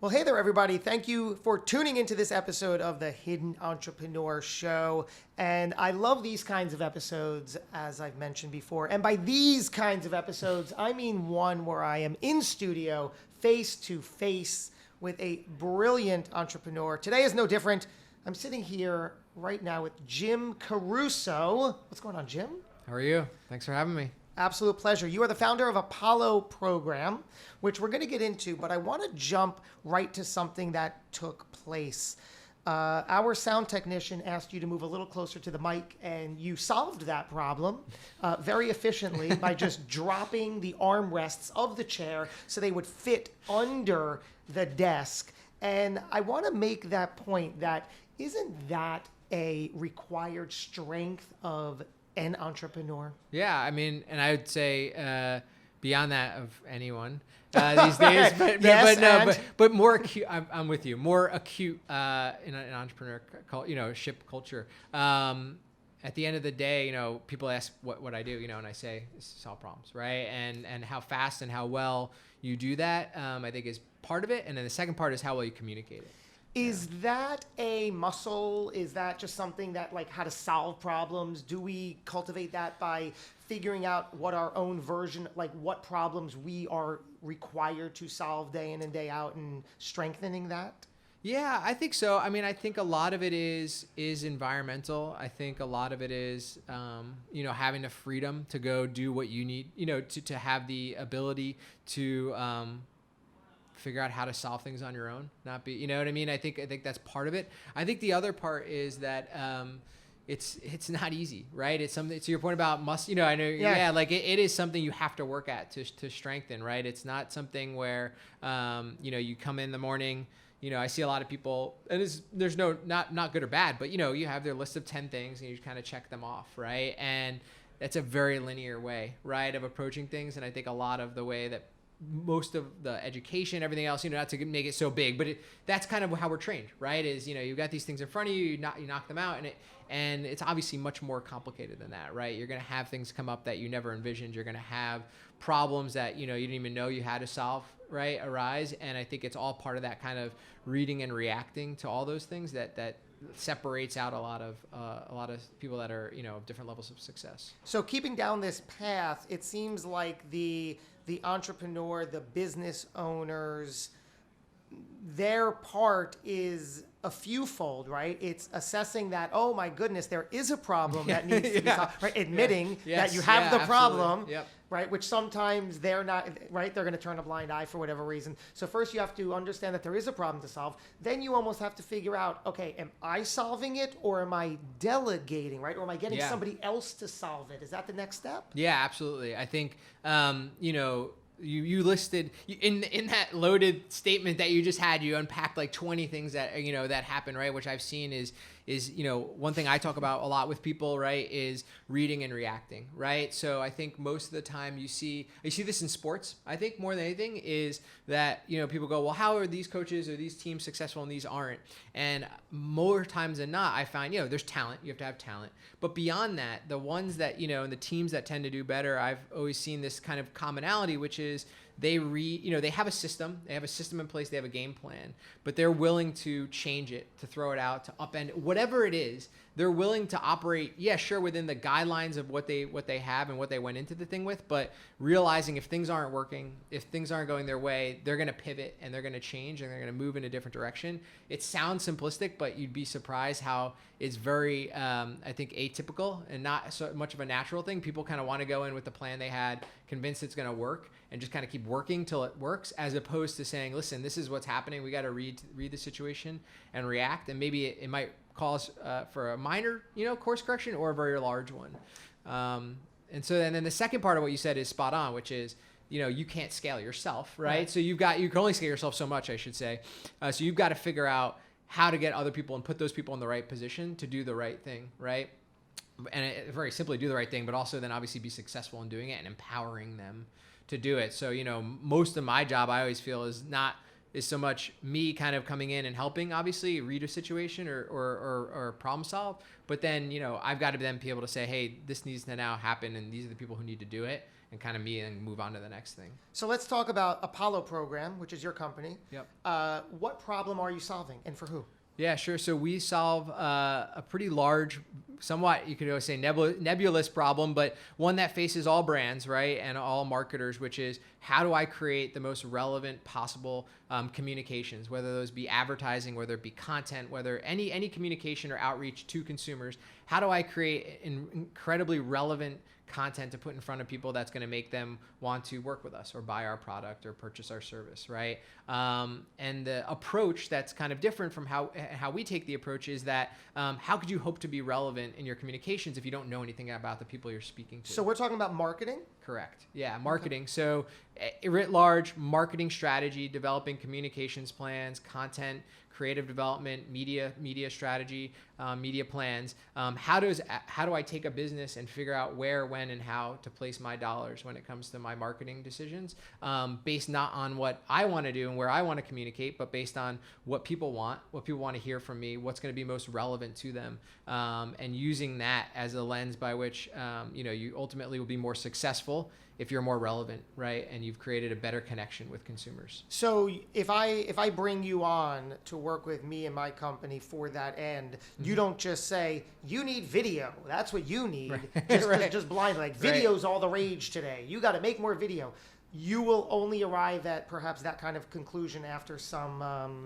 Well, hey there, everybody. Thank you for tuning into this episode of the Hidden Entrepreneur Show. And I love these kinds of episodes, as I've mentioned before. And by these kinds of episodes, I mean one where I am in studio, face to face with a brilliant entrepreneur. Today is no different. I'm sitting here right now with Jim Caruso. What's going on, Jim? How are you? Thanks for having me. Absolute pleasure. You are the founder of Apollo Program, which we're going to get into, but I want to jump right to something that took place. Our sound technician asked you to move a little closer to the mic, and you solved that problem very efficiently by just dropping the armrests of the chair so they would fit under the desk. And I want to make that point that isn't that a required strength of an entrepreneur? Yeah, I mean, and I would say beyond that of anyone these days, but more acute. I'm with you. More acute in an entrepreneur, ship culture. At the end of the day, people ask what I do, and I say solve problems, right? And how fast and how well you do that, I think is part of it. And then the second part is how well you communicate it. Is that a muscle? Is that just something that, like, how to solve problems? Do we cultivate that by figuring out what our own version, like what problems we are required to solve day in and day out and strengthening that? Yeah, I think so. I mean, I think a lot of it is environmental. I think a lot of it is, having the freedom to go do what you need, to have the ability to, figure out how to solve things on your own, not be, you know what I mean? I think that's part of it. I think the other part is that it's not easy, right? It's something, to your point about it is something you have to work at to strengthen, right? It's not something where, you come in the morning, I see a lot of people, and there's not good or bad, but you have their list of 10 things and you kind of check them off, right? And that's a very linear way, right, of approaching things. And I think a lot of the way that most of the education, everything else, not to make it so big, but that's kind of how we're trained, right? Is, you've got these things in front of you, you knock them out, and it's obviously much more complicated than that, right? You're going to have things come up that you never envisioned. You're going to have problems that, you didn't even know you had to solve, right, arise. And I think it's all part of that kind of reading and reacting to all those things that separates out a lot of people that are, different levels of success. So keeping down this path, it seems like the entrepreneur, the business owners, their part is a fewfold, right? It's assessing that, oh my goodness, there is a problem that needs to be solved, right? Admitting that you have the problem, right? Which sometimes they're not, right? They're going to turn a blind eye for whatever reason. So first you have to understand that there is a problem to solve. Then you almost have to figure out, okay, am I solving it or am I delegating, right? Or am I getting somebody else to solve it? Is that the next step? Yeah, absolutely. I think, you listed in that loaded statement that you just had, you unpacked like 20 things that, that happen, right? Which I've seen is, one thing I talk about a lot with people, right, is reading and reacting, right? So I think most of the time you see this in sports. I think more than anything is that, people go, well, how are these coaches or these teams successful and these aren't? And more times than not, I find, there's talent. You have to have talent. But beyond that, the ones that, and the teams that tend to do better, I've always seen this kind of commonality, which is they have a system, in place, they have a game plan, but they're willing to change it, to throw it out, to upend it, whatever it is. They're willing to operate, within the guidelines of what they have and what they went into the thing with, but realizing if things aren't working, if things aren't going their way, they're going to pivot and they're going to change and they're going to move in a different direction. It sounds simplistic, but you'd be surprised how it's very, I think, atypical and not so much of a natural thing. People kind of want to go in with the plan they had, convinced it's going to work, and just kind of keep working till it works, as opposed to saying, listen, this is what's happening. We got to read the situation and react. And maybe it might cause for a minor, course correction or a very large one. And then the second part of what you said is spot on, which is, you can't scale yourself, right? So you can only scale yourself so much, I should say. So you've got to figure out how to get other people and put those people in the right position to do the right thing, right? And very simply do the right thing, but also then obviously be successful in doing it and empowering them to do it. So, most of my job, I always feel, is so much me kind of coming in and helping, obviously, read a situation or problem solve. But then, I've got to then be able to say, hey, this needs to now happen, and these are the people who need to do it. kind of me and move on to the next thing. So let's talk about Apollo Program, which is your company. Yep. What problem are you solving and for who? Yeah, sure. So we solve a pretty large, somewhat, you could always say nebulous problem, but one that faces all brands, right, and all marketers, which is how do I create the most relevant possible communications, whether those be advertising, whether it be content, whether any communication or outreach to consumers. How do I create incredibly relevant content to put in front of people that's going to make them want to work with us or buy our product or purchase our service, right? And the approach that's kind of different from how we take the approach is that how could you hope to be relevant in your communications if you don't know anything about the people you're speaking to? So we're talking about marketing? Correct. Yeah, marketing. Okay. So writ large, marketing strategy, developing communications plans, content, creative development, media strategy, media plans. How do I take a business and figure out where, when, and how to place my dollars when it comes to my marketing decisions, based not on what I want to do and where I want to communicate, but based on what people want to hear from me, what's going to be most relevant to them, and using that as a lens by which you ultimately will be more successful if you're more relevant, right? And you've created a better connection with consumers. So if I bring you on to work with me and my company for that end, you don't just say, you need video. That's what you need. Right. Just blind, like video's all the rage today. You got to make more video. You will only arrive at perhaps that kind of conclusion after some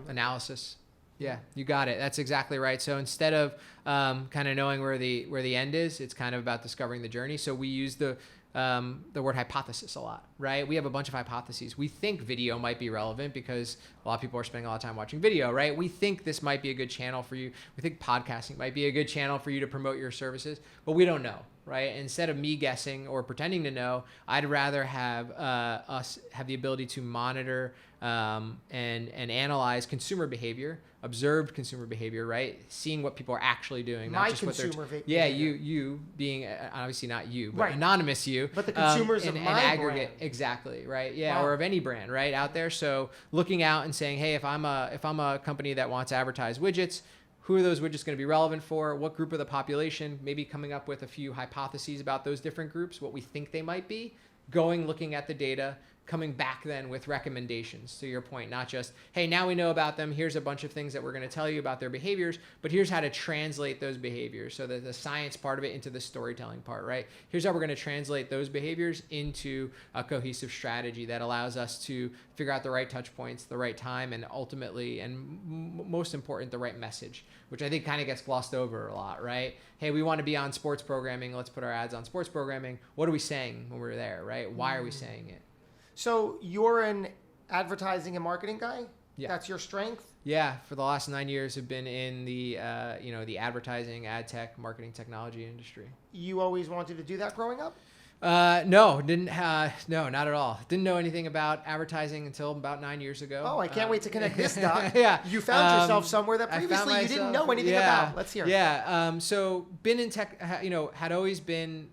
analysis. Yeah, you got it. That's exactly right. So instead of kind of knowing where the end is, it's kind of about discovering the journey. So we use the word hypothesis a lot, right? We have a bunch of hypotheses. We think video might be relevant because a lot of people are spending a lot of time watching video, right? We think this might be a good channel for you. We think podcasting might be a good channel for you to promote your services, but we don't know, right? Instead of me guessing or pretending to know, I'd rather have us have the ability to monitor and analyze consumer behavior, observed consumer behavior, right? Seeing what people are actually doing, not just what they're behavior. Yeah, you being obviously not you, but right. Anonymous you, but the consumers of my aggregate, brand. Exactly, right? Yeah, wow. Or of any brand, right, out there. So looking out and saying, hey, if I'm a company that wants to advertise widgets, who are those widgets going to be relevant for? What group of the population? Maybe coming up with a few hypotheses about those different groups, what we think they might be. Looking at the data, coming back then with recommendations, to your point, not just, hey, now we know about them, here's a bunch of things that we're going to tell you about their behaviors, but here's how to translate those behaviors. So the science part of it into the storytelling part, right? Here's how we're going to translate those behaviors into a cohesive strategy that allows us to figure out the right touch points, the right time, and ultimately, and most important, the right message, which I think kind of gets glossed over a lot, right? Hey, we want to be on sports programming. Let's put our ads on sports programming. What are we saying when we're there, right? Why are we saying it? So you're an advertising and marketing guy? Yeah. That's your strength? Yeah. For the last 9 years, have been in the the advertising, ad tech, marketing technology industry. You always wanted to do that growing up? No, not at all. Didn't know anything about advertising until about 9 years ago. Oh, I can't wait to connect this dot. Yeah. You found yourself somewhere that previously you didn't know anything about. Let's hear it. Yeah. So been in tech, had always been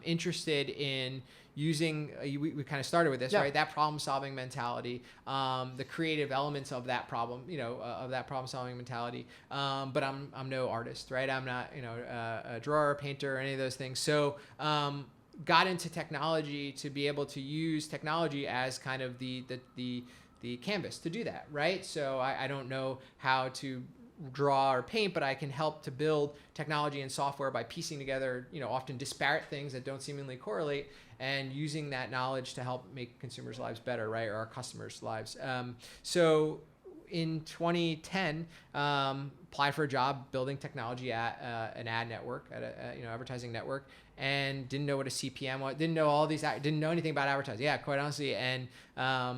interested in using, we kind of started with this, right? That problem-solving mentality, the creative elements of that problem, of that problem-solving mentality. But I'm no artist, right? I'm not, a drawer, painter, or any of those things. So got into technology to be able to use technology as kind of the canvas to do that, right? So I don't know how to draw or paint, but I can help to build technology and software by piecing together, often disparate things that don't seemingly correlate, and using that knowledge to help make consumers' lives better, right, or our customers' lives. So in 2010, applied for a job building technology at an ad network, at a advertising network, and didn't know what a CPM was, didn't know anything about advertising. Yeah, quite honestly. And a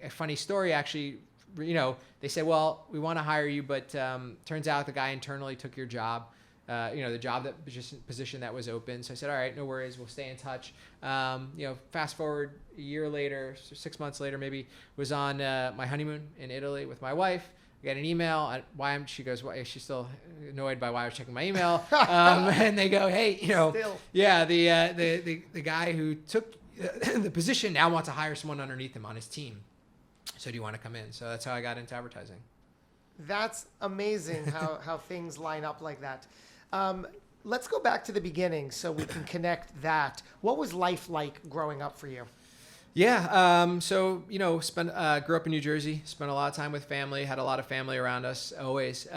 funny story, actually, they said, well, we want to hire you, but turns out the guy internally took your job. The job position that was open. So I said, all right, no worries. We'll stay in touch. Fast forward a year later, 6 months later, maybe, was on my honeymoon in Italy with my wife. I got an email. She goes, why? She's still annoyed by why I was checking my email. And they go, hey, the guy who took the position now wants to hire someone underneath him on his team. So do you want to come in? So that's how I got into advertising. That's amazing how things line up like that. Let's go back to the beginning so we can connect that. What was life like growing up for you? Yeah. So, grew up in New Jersey, spent a lot of time with family, had a lot of family around us always.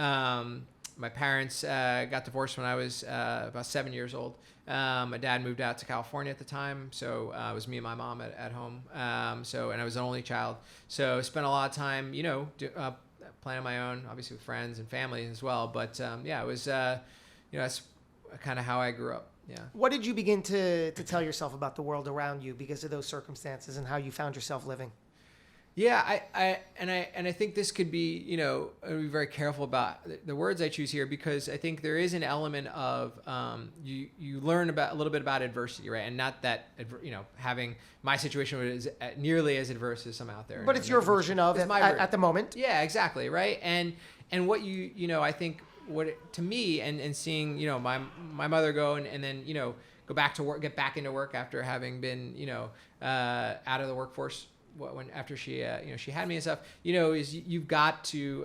My parents got divorced when I was about 7 years old. My dad moved out to California at the time, so it was me and my mom at home. And I was an only child, so spent a lot of time, playing on my own, obviously with friends and family as well. But it was, that's kind of how I grew up. Yeah. What did you begin to tell yourself about the world around you because of those circumstances and how you found yourself living? Yeah, I think this could be, I'll be very careful about the words I choose here, because I think there is an element of you learn about a little bit about adversity, right? And not that having my situation was nearly as adverse as some out there. But it's your version of it at the moment. Yeah, exactly, right? And what I think to me and seeing my mother go and then go back to work, get back into work after having been out of the workforce after she she had me and stuff, is you've got to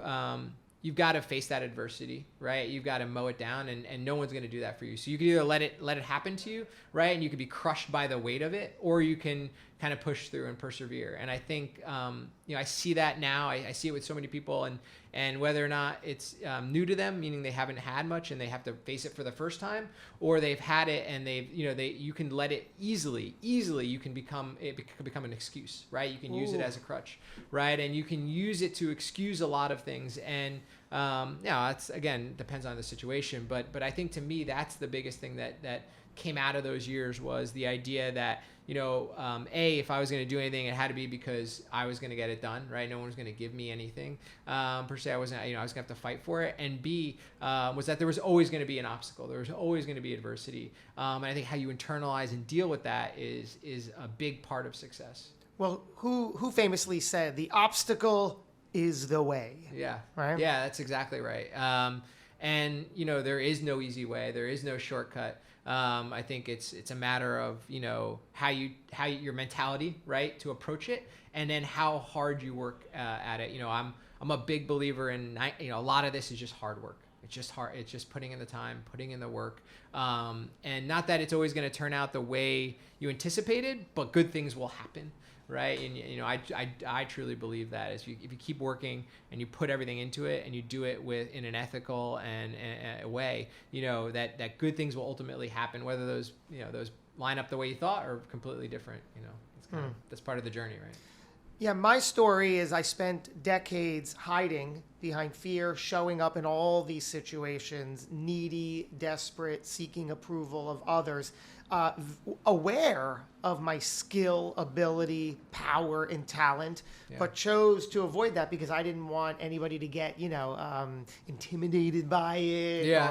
face that adversity, right? You've got to mow it down, and no one's going to do that for you. So you can either let it happen to you, right? And you could be crushed by the weight of it, or you can kind of push through and persevere. And I think, I see that now. I see it with so many people, and whether or not it's new to them, meaning they haven't had much and they have to face it for the first time, or they've had it and you can let it easily, it could become an excuse, right? You can use it as a crutch, right? And you can use it to excuse a lot of things. And it's, again, depends on the situation, but I think to me, that's the biggest thing that came out of those years, was the idea that, if I was going to do anything, it had to be because I was going to get it done, right? No one was going to give me anything, per se. I was going to have to fight for it. And B, was that there was always going to be an obstacle. There was always going to be adversity. And I think how you internalize and deal with that is a big part of success. Well, who famously said the obstacle is the way? Yeah. Right? Yeah, that's exactly right. And there is no easy way. There is no shortcut. I think it's a matter of how your mentality, right, to approach it, and then how hard you work at it. I'm a big believer in a lot of this is just hard work. It's just hard. It's just putting in the time, putting in the work, and not that it's always going to turn out the way you anticipated, but good things will happen. Right. And, I truly believe that if you keep working and you put everything into it and you do it in an ethical and a way, that good things will ultimately happen, whether those line up the way you thought or completely different. It's that's part of the journey. Right. Yeah. My story is I spent decades hiding behind fear, showing up in all these situations, needy, desperate, seeking approval of others. Aware of my skill, ability, power, and talent, but chose to avoid that because I didn't want anybody to get, intimidated by it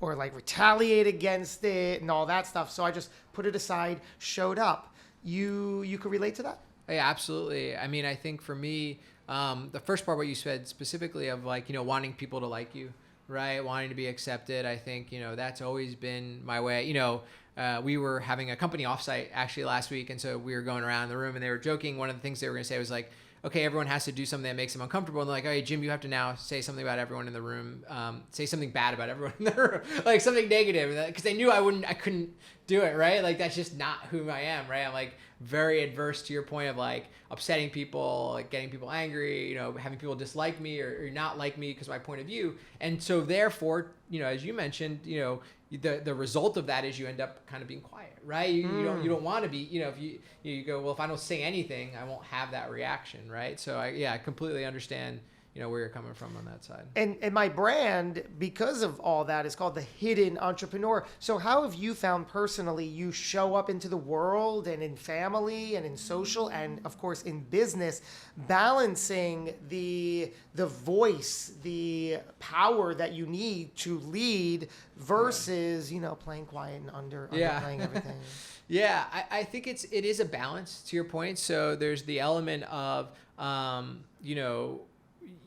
or like retaliate against it and all that stuff. So I just put it aside, showed up. You could relate to that? Yeah, absolutely. I mean, I think for me, the first part, what you said specifically of wanting people to like you, right? Wanting to be accepted. I think, that's always been my way. We were having a company offsite actually last week, and so we were going around the room, and they were joking. One of the things they were going to say was like, okay, everyone has to do something that makes them uncomfortable. And they're like, all right, Jim, you have to now say something about everyone in the room. Say something bad about everyone in the room, like something negative, because they knew I couldn't do it, right? Like that's just not who I am, right? I'm like very adverse to your point of like upsetting people, like getting people angry, having people dislike me or not like me because of my point of view. And so therefore, as you mentioned, the result of that is you end up kind of being quiet, right? You don't want to be, if you go, well, if I don't say anything, I won't have that reaction, right? So I completely understand, where you're coming from on that side. And my brand, because of all that, is called the Hidden Entrepreneur. So how have you found personally you show up into the world and in family and in social and of course in business, balancing the voice, the power that you need to lead versus, playing quiet and underplaying everything? Yeah, I think it is a balance to your point. So there's the element of,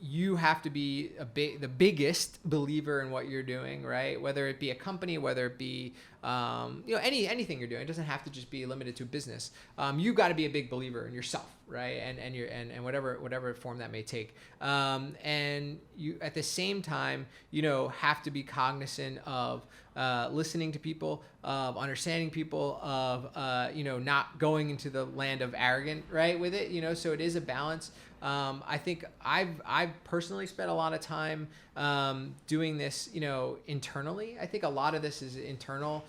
you have to be the biggest believer in what you're doing, right? Whether it be a company, whether it be anything you're doing. It doesn't have to just be limited to business. You got to be a big believer in yourself, right? And whatever form that may take. And you at the same time, have to be cognizant of listening to people, of understanding people, of not going into the land of arrogant, right, with it. So it is a balance. I think I've personally spent a lot of time doing this, internally. I think a lot of this is internal,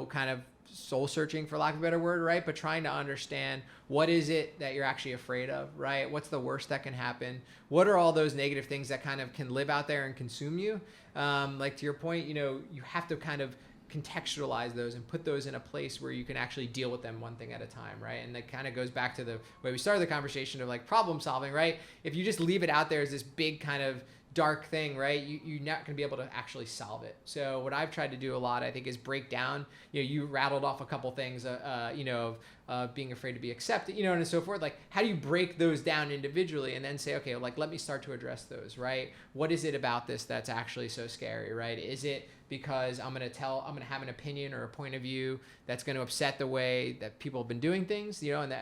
kind of soul searching, for lack of a better word, right? But trying to understand, what is it that you're actually afraid of, right? What's the worst that can happen? What are all those negative things that kind of can live out there and consume you? Like to your point, you have to kind of contextualize those and put those in a place where you can actually deal with them one thing at a time, right? And that kind of goes back to the way we started the conversation of like problem solving, right? If you just leave it out there as this big kind of dark thing, right, you're not going to be able to actually solve it. So what I've tried to do a lot, I think, is break down, you rattled off a couple things, of being afraid to be accepted, and so forth. Like, how do you break those down individually and then say, okay, like, let me start to address those, right? What is it about this that's actually so scary, right? Is it because I'm going to have an opinion or a point of view that's going to upset the way that people have been doing things, and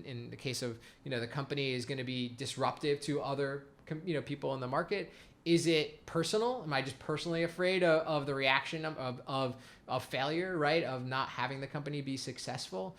in the case of, the company is going to be disruptive to other people in the market? Is it personal? Am I just personally afraid of the reaction of failure, right? Of not having the company be successful?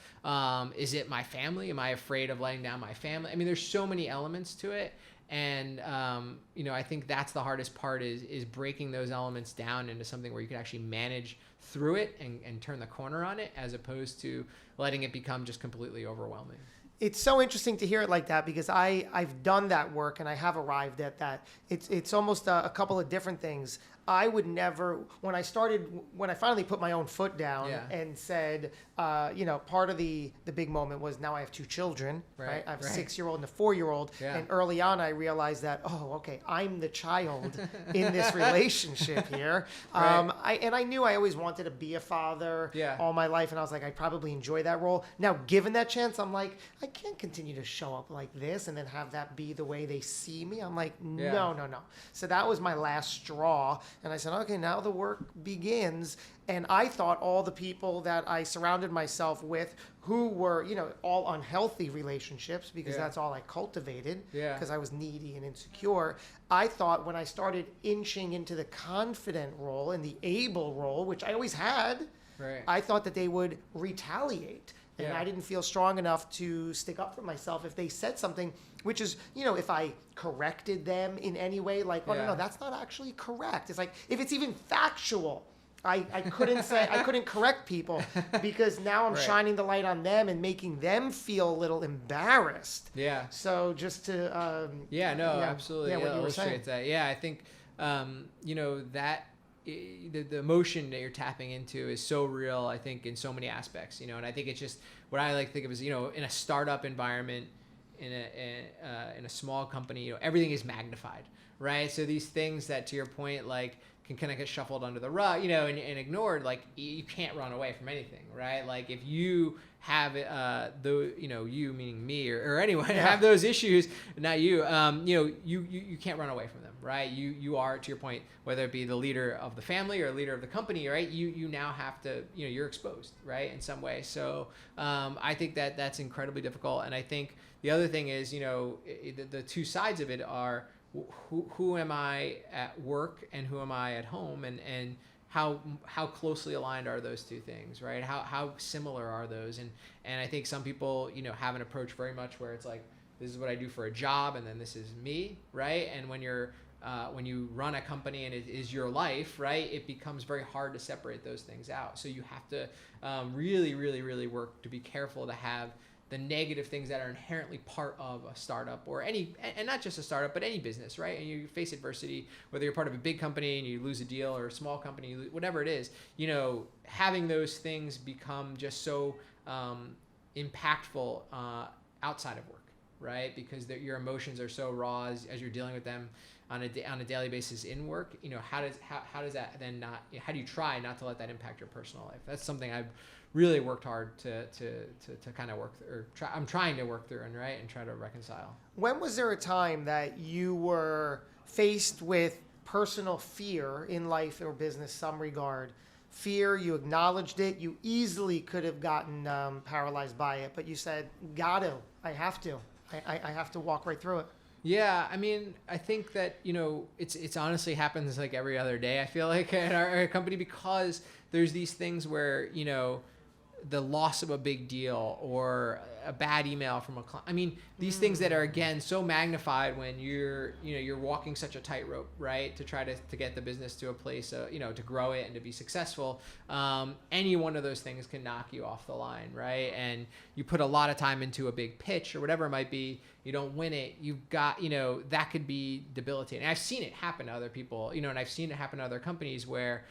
Is it my family? Am I afraid of letting down my family? I mean, there's so many elements to it. And, I think that's the hardest part is breaking those elements down into something where you can actually manage through it and turn the corner on it, as opposed to letting it become just completely overwhelming. It's so interesting to hear it like that, because I've done that work and I have arrived at that. It's almost a couple of different things. I would never, when I finally put my own foot down and said, part of the big moment was, now I have two children, right? I have a 6-year-old and a 4-year-old. Yeah. And early on, I realized that, okay, I'm the child in this relationship here. Right. I knew I always wanted to be a father all my life. And I was like, I probably enjoy that role. Now, given that chance, I'm like, I can't continue to show up like this and then have that be the way they see me. I'm like, no. So that was my last straw. And I said, okay, now the work begins. And I thought all the people that I surrounded myself with, who were, all unhealthy relationships, because that's all I cultivated, because I was needy and insecure. I thought when I started inching into the confident role and the able role, which I always had, I thought that they would retaliate. And I didn't feel strong enough to stick up for myself if they said something, which is, if I corrected them in any way, like, no, that's not actually correct. It's like, if it's even factual, I couldn't correct people, because now I'm shining the light on them and making them feel a little embarrassed. Yeah. So just to, absolutely. Yeah, what you were saying. Illustrates that. Yeah, I think, that the emotion that you're tapping into is so real, I think, in so many aspects, and I think it's just what I like to think of as, in a startup environment, in a small company, everything is magnified, right? So these things that, to your point, like, can kind of get shuffled under the rug, and ignored, like, you can't run away from anything, right? Like, if you have you meaning me or anyone have those issues, not you, you can't run away from them, right? You are, to your point, whether it be the leader of the family or leader of the company, right? You now have to, you're exposed, right, in some way. So I think that's incredibly difficult. And I think the other thing is, the two sides of it are, who am I at work and who am I at home, and how closely aligned are those two things, right? How similar are those? And I think some people, have an approach very much where it's like, this is what I do for a job, and then this is me, right? And when you run a company and it is your life, right, it becomes very hard to separate those things out. So you have to really, really, really work to be careful to have the negative things that are inherently part of a startup, or and not just a startup, but any business, right? And you face adversity, whether you're part of a big company and you lose a deal, or a small company, whatever it is, having those things become just so impactful outside of work, right? Because your emotions are so raw as you're dealing with them on a daily basis in work. How does that then not? How do you try not to let that impact your personal life? That's something I've really worked hard to kind of work through, I'm trying to work through and try to reconcile. When was there a time that you were faced with personal fear in life or business, some regard? Fear, you acknowledged it, you easily could have gotten paralyzed by it, but you said, I have to walk right through it. Yeah, I mean, I think that, it's honestly happens like every other day, I feel like, at our company, because there's these things where, the loss of a big deal or a bad email from a client. I mean, these things that are, again, so magnified when you're walking such a tightrope, right? To try to get the business to a place, to grow it and to be successful. Any one of those things can knock you off the line, right? And you put a lot of time into a big pitch or whatever it might be, you don't win it. You've got, that could be debilitating. And I've seen it happen to other people, and I've seen it happen to other companies where,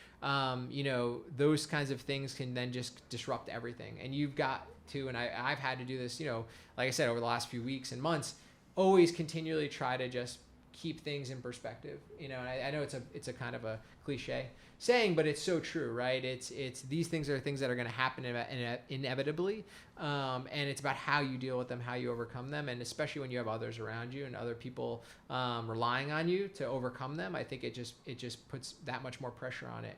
those kinds of things can then just disrupt everything. And you've got to, and I've had to do this, like I said, over the last few weeks and months, always continually try to just keep things in perspective, and I know it's a kind of a cliche saying, but it's so true, right? It's these things are things that are going to happen inevitably, and it's about how you deal with them, how you overcome them, and especially when you have others around you and other people relying on you to overcome them. I think it just puts that much more pressure on it.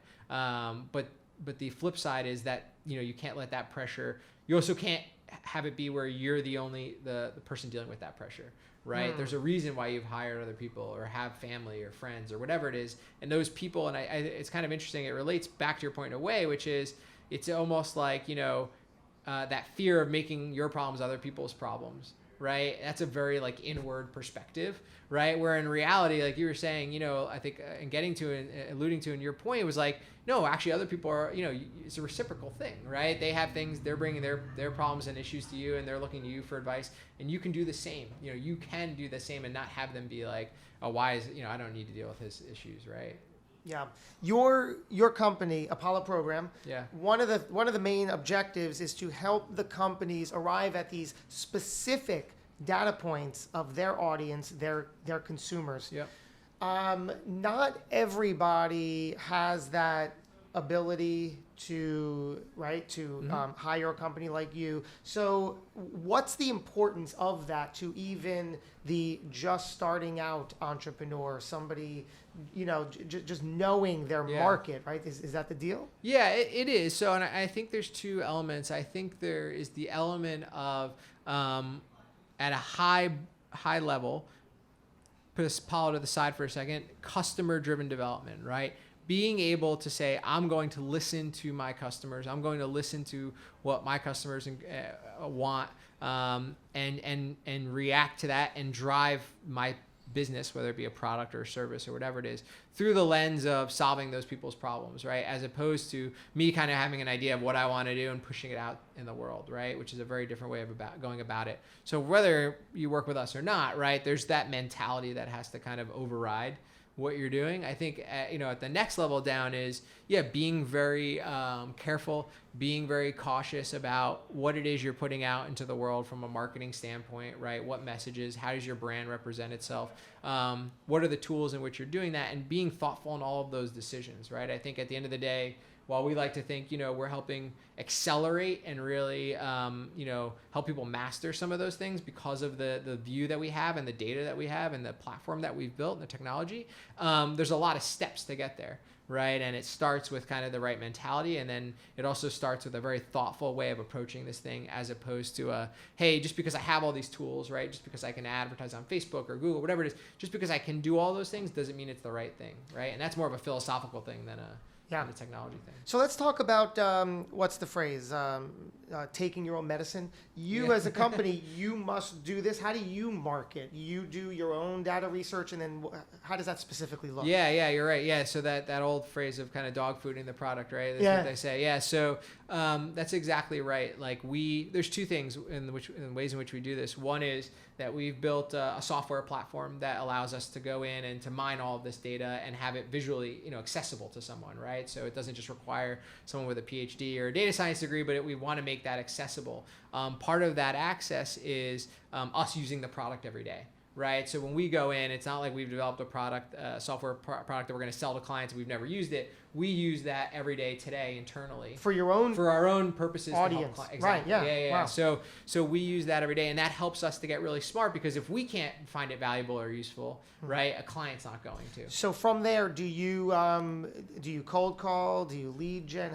But the flip side is that you can't let that pressure. You also can't have it be where you're the person dealing with that pressure, right? There's a reason why you've hired other people or have family or friends or whatever it is, and those people. And it's kind of interesting. It relates back to your point in a way, which is it's almost like that fear of making your problems other people's problems, right? That's a very inward perspective, right? Where in reality, like you were saying, I think and getting to and alluding to in your point was no, actually other people are, it's a reciprocal thing, right? They have things, they're bringing their problems and issues to you, and they're looking to you for advice, and you can do the same. You can do the same and not have them be like, oh, why is, I don't need to deal with his issues, right? Yeah. Your company, Apollo Program, yeah. One of the main objectives is to help the companies arrive at these specific data points of their audience, their consumers. Yep. Not everybody has that ability to hire a company like you. So what's the importance of that to even the just starting out entrepreneur, somebody, just knowing their market, right? Is that the deal? Yeah, it is. So, and I think there's two elements. I think there is the element of, at a high level, put Apollo to the side for a second, customer-driven development, right? Being able to say, I'm going to listen to my customers. I'm going to listen to what my customers want, and react to that and drive my business, whether it be a product or a service or whatever it is, through the lens of solving those people's problems, right? As opposed to me kind of having an idea of what I want to do and pushing it out in the world, right? Which is a very different way of going about it. So whether you work with us or not, right, there's that mentality that has to kind of override what you're doing. I think, at the next level down is, being very careful, being very cautious about what it is you're putting out into the world from a marketing standpoint, right? What messages, how does your brand represent itself? What are the tools in which you're doing that, and being thoughtful in all of those decisions, right? I think at the end of the day, while we like to think, we're helping accelerate and really, help people master some of those things because of the view that we have and the data that we have and the platform that we've built and the technology, there's a lot of steps to get there, right? And it starts with kind of the right mentality, and then it also starts with a very thoughtful way of approaching this thing, as opposed to hey, just because I have all these tools, right? Just because I can advertise on Facebook or Google, whatever it is, just because I can do all those things doesn't mean it's the right thing, right? And that's more of a philosophical thing than a technology thing. So let's talk about what's the phrase? Taking your own medicine. As a company, you must do this. How do you market? You do your own data research, and then how does that specifically look? Yeah, you're right. Yeah, so that old phrase of kind of dog fooding the product, right? That's what they say. Yeah, so that's exactly right. There's two things in ways in which we do this. One is that we've built a software platform that allows us to go in and to mine all of this data and have it visually, accessible to someone, right? So it doesn't just require someone with a PhD or a data science degree, but we want to make make that accessible. Part of that access is us using the product every day. Right. So when we go in, it's not like we've developed a product, product that we're going to sell to clients and we've never used it. We use that every day today internally for our own purposes. Audience. Exactly. Right. Yeah. Yeah. Wow. So we use that every day, and that helps us to get really smart, because if we can't find it valuable or useful, right, a client's not going to. So from there, do you cold call? Do you lead gen?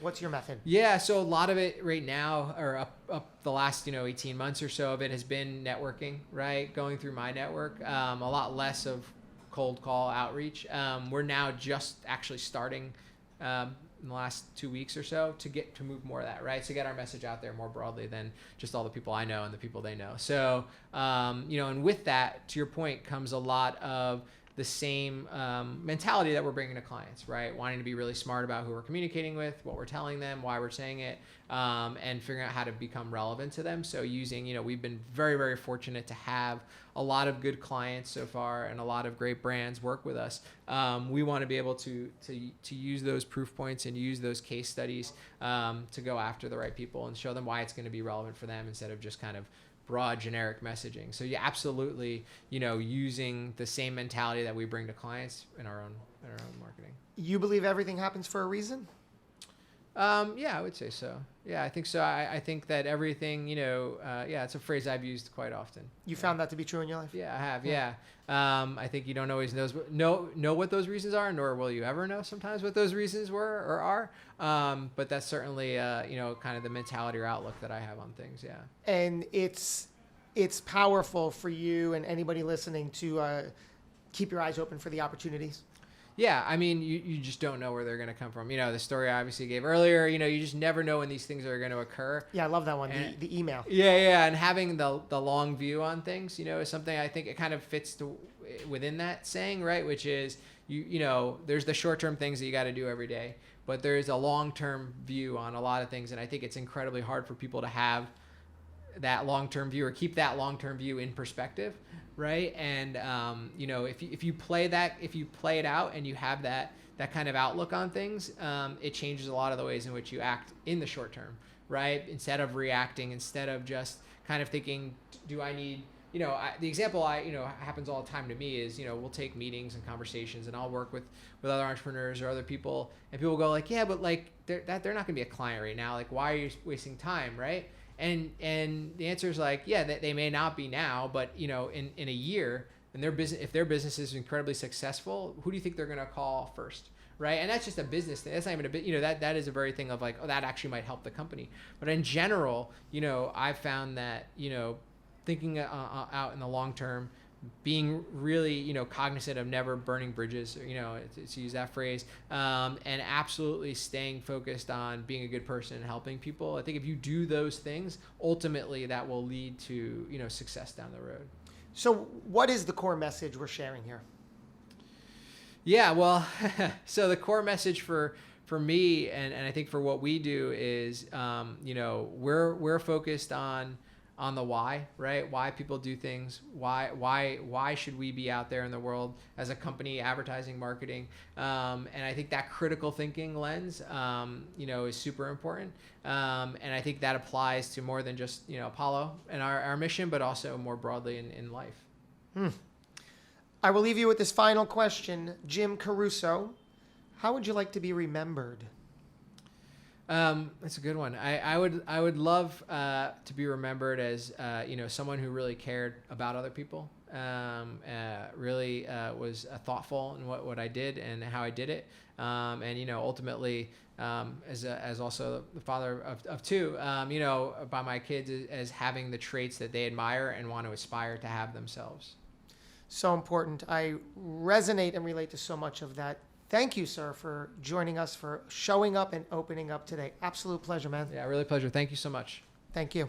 What's your method? Yeah. So a lot of it right now, or up the last 18 months or so of it, has been networking, right? Going through my network, a lot less of cold call outreach. We're now just actually starting in the last 2 weeks or so to move more of that, right? To get our message out there more broadly than just all the people I know and the people they know. So, and with that, to your point, comes a lot of the same mentality that we're bringing to clients, right? Wanting to be really smart about who we're communicating with, what we're telling them, why we're saying it, and figuring out how to become relevant to them. So we've been very, very fortunate to have a lot of good clients so far and a lot of great brands work with us. We want to be able to use those proof points and use those case studies to go after the right people and show them why it's going to be relevant for them, instead of just kind of broad generic messaging. So yeah, absolutely, using the same mentality that we bring to clients in our own marketing. You believe everything happens for a reason? Yeah, I would say so. Yeah, I think so. I think that everything, it's a phrase I've used quite often. You found that to be true in your life? Yeah, I have. Yeah. I think you don't always know what those reasons are, nor will you ever know sometimes what those reasons were or are. But that's certainly, kind of the mentality or outlook that I have on things. Yeah. And it's powerful for you and anybody listening to keep your eyes open for the opportunities. Yeah, I mean, you just don't know where they're going to come from. The story I obviously gave earlier, you just never know when these things are going to occur. Yeah, I love that one, the email. Yeah, and having the long view on things, is something I think it kind of fits within that saying, right? Which is, there's the short-term things that you got to do every day, but there's a long-term view on a lot of things, and I think it's incredibly hard for people to have that long-term view or keep that long-term view in perspective. Right. And, if you play it out and you have that kind of outlook on things, it changes a lot of the ways in which you act in the short term. Right. Instead of reacting, instead of just kind of thinking, do I need, the example happens all the time to me is, we'll take meetings and conversations and I'll work with other entrepreneurs or other people, and people go like, yeah, but like they're not going to be a client right now. Like, why are you wasting time? Right. And the answer is like, yeah, they may not be now, but in a year, and if their business is incredibly successful, who do you think they're going to call first, right? And that's just a business thing. That's not even a bit, that is a very thing of like, oh, that actually might help the company. But in general, I've found that thinking out in the long term, being really, cognizant of never burning bridges, to use that phrase, and absolutely staying focused on being a good person and helping people. I think if you do those things, ultimately that will lead to, success down the road. So what is the core message we're sharing here? Yeah, well, so the core message for me and I think for what we do is, we're focused on the why, right? Why people do things. Why should we be out there in the world as a company, advertising, marketing? And I think that critical thinking lens, is super important. And I think that applies to more than just, Apollo and our mission, but also more broadly in life. I will leave you with this final question. Jim Caruso, how would you like to be remembered? That's a good one. I would love to be remembered as someone who really cared about other people. Really was thoughtful in what I did and how I did it. And ultimately, as also the father of two, by my kids as having the traits that they admire and want to aspire to have themselves. So important. I resonate and relate to so much of that. Thank you, sir, for joining us, for showing up and opening up today. Absolute pleasure, man. Yeah, really pleasure. Thank you so much. Thank you.